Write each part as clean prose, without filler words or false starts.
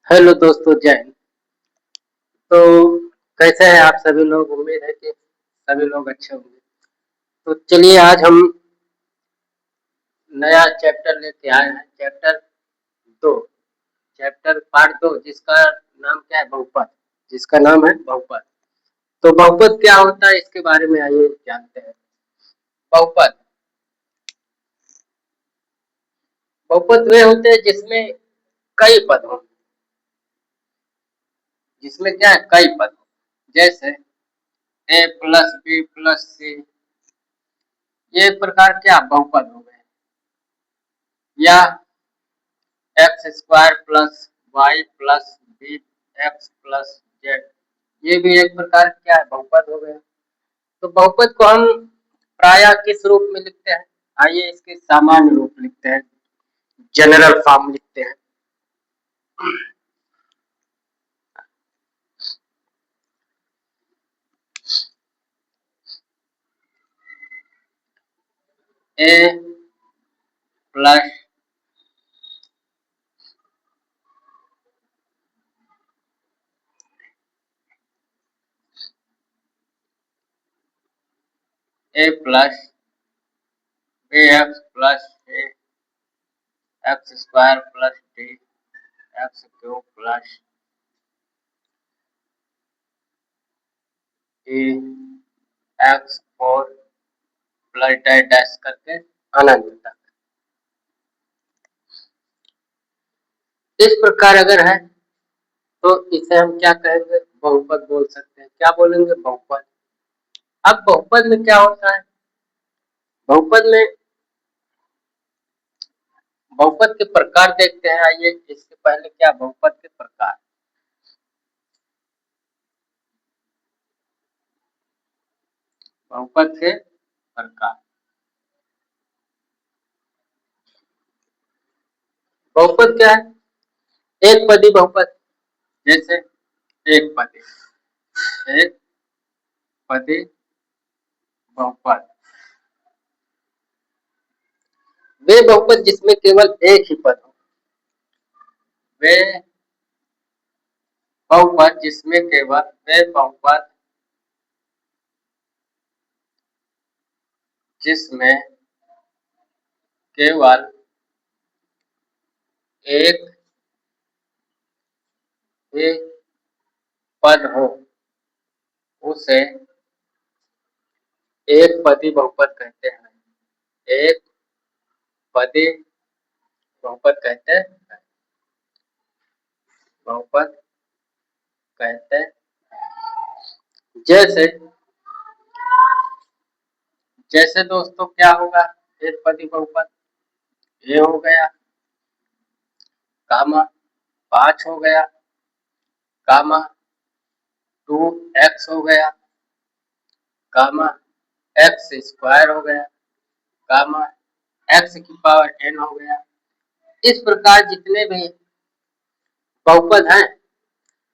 Hello दोस्तों, जय हिंद। तो कैसे हैं आप सभी लोग? उम्मीद है कि सभी लोग अच्छे होंगे। तो चलिए, आज हम नया चैप्टर लेके आए हैं। चैप्टर दो, चैप्टर पार्ट दो, जिसका नाम क्या है? बहुपद। जिसका नाम है बहुपद। तो बहुपद क्या होता है, इसके बारे में आइए जानते हैं। बहुपद बहुपद वे होते हैं जिसमें कई पद हो। जिसमें क्या है? कई पद हो। जैसे A plus B plus C, ये एक प्रकार क्या बहुपद हो गए। या X square plus Y plus B X plus Z, ये भी एक प्रकार क्या है? बहुपद हो गया। तो बहुपद को हम प्रायः किस रूप में लिखते हैं? आइए इसके सामान्य रूप लिखते हैं, जनरल फॉर्म लिखते हैं। A plus A plus B X plus A X square plus D X cube plus A X four plus dash dash करके अनंत तक। इस प्रकार अगर है तो इसे हम क्या कहेंगे? बहुपद बोल सकते हैं। क्या बोलेंगे? बहुपद। अब बहुपद में क्या होता है? बहुपद में बहुपद के प्रकार देखते हैं। आइए, इससे पहले क्या बहुपद के प्रकार। बहुपद के प्रकार। बहुपद क्या है? एक पदी बहुपद। जैसे एक पदी, एक पदी बहुपद। वे बहुपद जिसमें केवल एक ही पद हो। वे बहुपद जिसमें केवल वे बहुपद जिसमें केवल एक ही पद हो, उसे एक पदी बहुपद कहते हैं। एक पदी बहुपद कहते हैं। बहुपद कहते हैं। जैसे जैसे दोस्तों क्या होगा? एक पदी बहुपद ये हो गया, कामा 5 हो गया, कामा 2x हो गया, कामा एक्स स्क्वायर हो गया, कामा एक्स की पावर n हो गया। इस प्रकार जितने भी बहुपद हैं,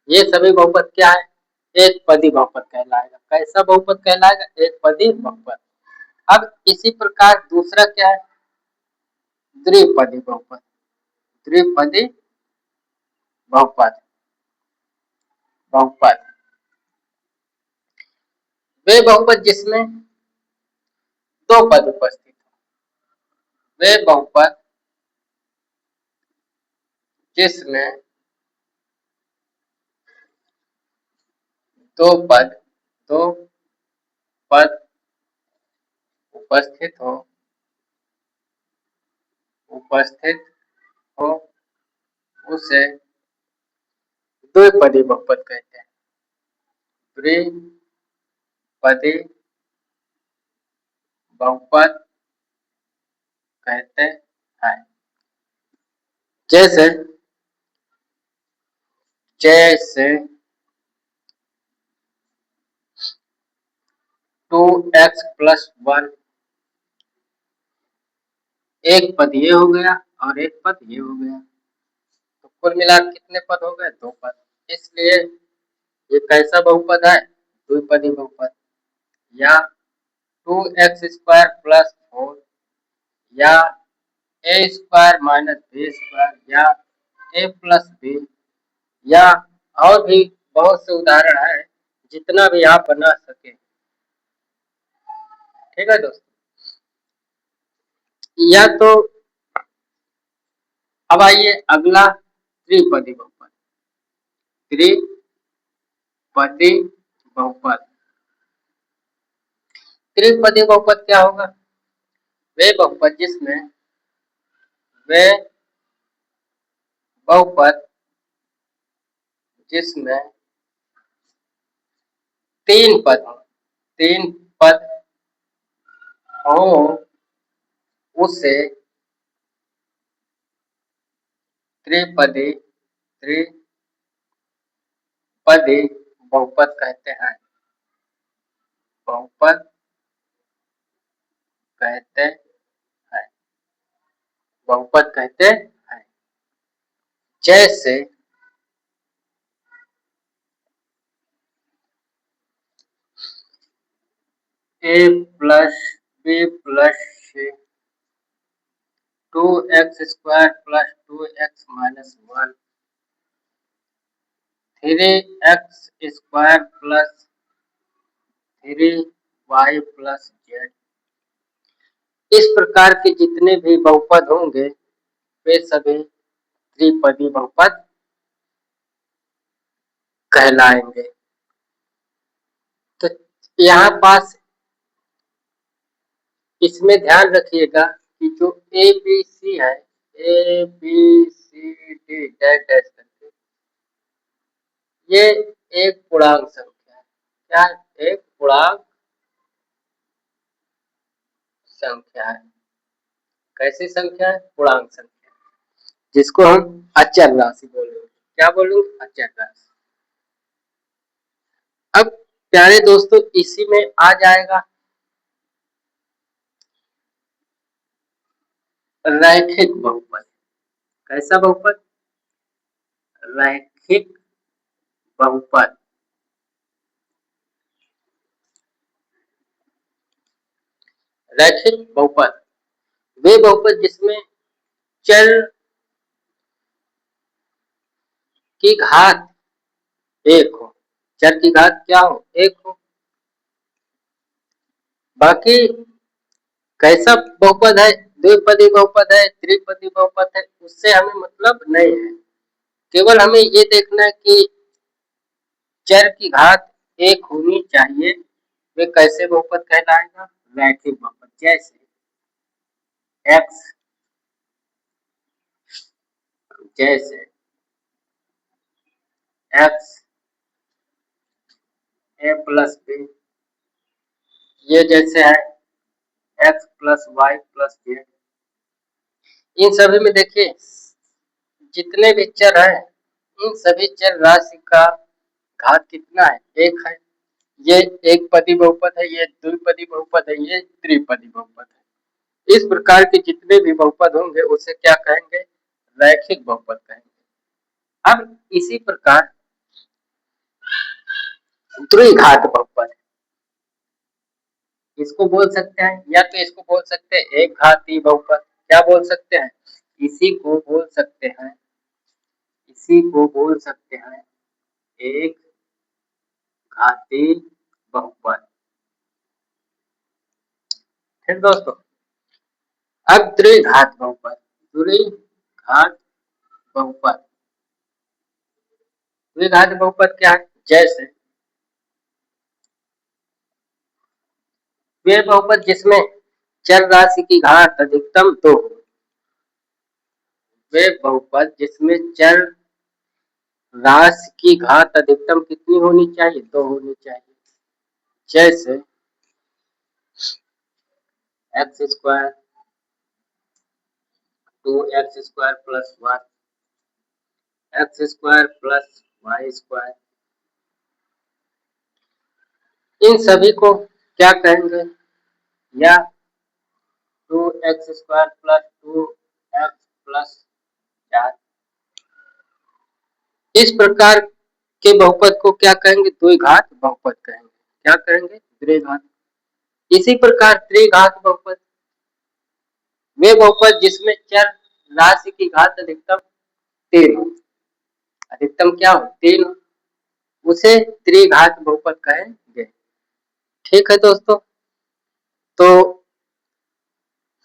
ये सभी बहुपद क्या है? एक पदी बहुपद कहलाएगा। कैसा बहुपद कहलाएगा? एक पदी बहुपद। अब इसी प्रकार दूसरा क्या है? द्विपदी बहुपद। द्विपदी बहुपद। बहुपद वे बहुपद जिसमें दो पद उपस्थित हो। वे बहुपद जिसमें दो पद दो पद उपस्थित हो उपस्थित हो उसे द्विपदी बहुपद कहते हैं। द्विपदी बहुपद कहते हैं। जैसे जैसे 2x+1, एक पद ये हो गया और एक पद ये हो गया। तो कुल मिलाकर कितने पद हो गए? दो पद। इसलिए ये कैसा बहुपद है? द्विपदी बहुपद। या 2x² + 4, या a² - b² या a + b या और भी बहुत से उदाहरण है, जितना भी आप बना सके। ठीक है दोस्तों। या तो अब आइए अगला, त्रिपदी बहुपद। त्रिपदी बहुपद, त्रिपदी बहुपद क्या होगा? वे बहुपद जिसमें वे बहुपद जिसमें तीन पद हो, तीन पद हो, उसे त्रिपदी त्रिपदी बहुपद कहते हैं। बहुपद कहते हैं, बहुपद कहते हैं। जैसे A plus B plus C 2x² plus 2x-1 3x² plus 3y plus z। इस प्रकार के जितने भी बहुपद होंगे वे सभी त्रिपदी बहुपद कहलाएंगे। तो यहाँ पास इसमें ध्यान रखिएगा कि जो ए बी सी है, A B C D dash dash करके, ये एक पूर्णांक संख्या है। क्या? एक पूर्णांक संख्या है। कैसी संख्या है? पूर्णांक संख्या, जिसको हम अचर राशि बोलेंगे। क्या बोलेंगे? अचर राशि। अब प्यारे दोस्तों, इसी में आ जाएगा रैखिक बहुपद। कैसा बहुपद? रैखिक बहुपद। रैखिक बहुपद वे बहुपद जिसमें चर की घात एक हो। चर की घात क्या हो? एक हो। बाकी कैसा बहुपद है? द्विपदी बहुपद है, त्रिपदी बहुपद है, उससे हमें मतलब नहीं है। केवल हमें ये देखना है कि चर की घात एक होनी चाहिए। वे कैसे बहुपद कहलाएगा? रैखिक बहुपद। जैसे एक्स, जैसे एक्स ए प्लस बी, ये जैसे है X plus Y plus Z. इन सभी में देखिए जितने भी चर हैं, इन सभी चर राशि का घात कितना है? एक है। ये एक पदी बहुपद है, ये द्विपदी बहुपद है, ये त्रिपदी बहुपद है। इस प्रकार के जितने भी बहुपद होंगे उसे क्या कहेंगे? रैखिक बहुपद कहेंगे। अब इसी प्रकार द्विघात बहुपद, इसको बोल सकते हैं, या तो इसको बोल सकते हैं एक घाती बहुपद। क्या बोल सकते हैं? इसी को बोल सकते हैं, इसी को बोल सकते हैं एक घाती बहुपद। फिर दोस्तों, अब द्विघात बहुपद। द्विघात बहुपद, द्विघात बहुपद क्या है? जैसे वे बहुपद जिसमें चर राशि की घात अधिकतम 2 हो। वे बहुपद जिसमें चर राशि की घात अधिकतम कितनी होनी चाहिए? 2 होनी चाहिए। जैसे x² 2x² plus 1 x² plus y²। इन सभी को क्या कहेंगे? या 2x² प्लस 2x प्लस 4। इस प्रकार के बहुपद को क्या कहेंगे? द्विघात बहुपद कहेंगे। क्या कहेंगे? द्विघात। इसी प्रकार त्रिघात बहुपद, वे बहुपद जिसमें चर राशि की घात अधिकतम 3 हो। अधिकतम क्या हो 3, उसे त्रिघात बहुपद कहेंगे। ठीक है दोस्तों, तो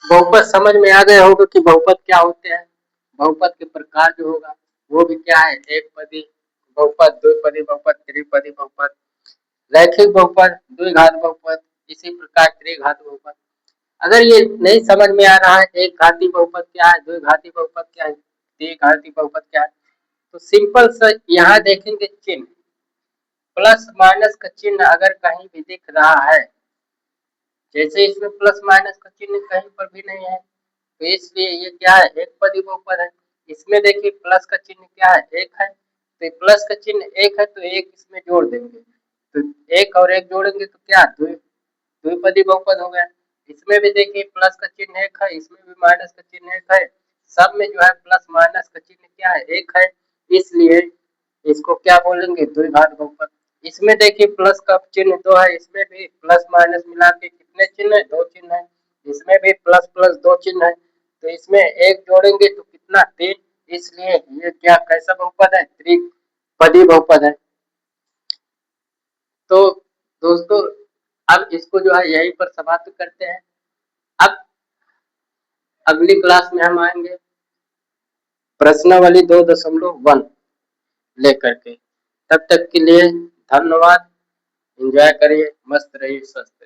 बहुपद समझ में आ गया होगा कि बहुपद क्या होते हैं। बहुपद के प्रकार जो होगा वो भी क्या है, एक पदी बहुपद, द्विपदी बहुपद, त्रिपदी बहुपद, रैखिक बहुपद, द्विघात बहुपद, इसी प्रकार त्रिघात बहुपद। अगर ये नहीं समझ में आ रहा है एक घाती बहुपद क्या है, द्विघाती बहुपद क्या है, त्रिघाती बहुपद क्या है, तो सिंपल सा यहाँ देखेंगे चिन्ह, प्लस माइनस का चिन्ह अगर कहीं भी दिख रहा है, जैसे इसमें प्लस माइनस का चिन्ह कहीं पर भी नहीं है, तो इसलिए ये क्या है, एक पदी बहुपद है। इसमें देखिए प्लस का चिन्ह क्या है, एक है, तो प्लस का चिन्ह एक है तो एक इसमें जोड़ देंगे, तो एक और एक जोड़ेंगे तो क्या द्विपदी बहुपद हो गया। इसमें भी देखिए प्लस का चिन्ह एक है, इसमें भी माइनस का चिन्ह एक है, सब में जो है प्लस माइनस का चिन्ह क्या है, एक है, इसलिए इसको क्या बोलेंगे, द्विघात बहुपद। इसमें देखिए प्लस का चिन्ह दो है, इसमें भी प्लस माइनस मिला के कितने चिन्ह है, दो चिन्ह है, इसमें भी प्लस प्लस दो चिन्ह है, तो इसमें एक जोड़ेंगे तो कितना, 3, इसलिए ये क्या कैसा बहुपद है, त्रिपदी बहुपद है। तो दोस्तों अब इसको जो है यहीं पर समाप्त करते हैं। अब अगली क्लास में हम आएंगे प्रश्नावली 2.1 लेकर के। तब तक के लिए धन्यवाद, एंजॉय करिए, मस्त रहिए, स्वस्थ रहिए।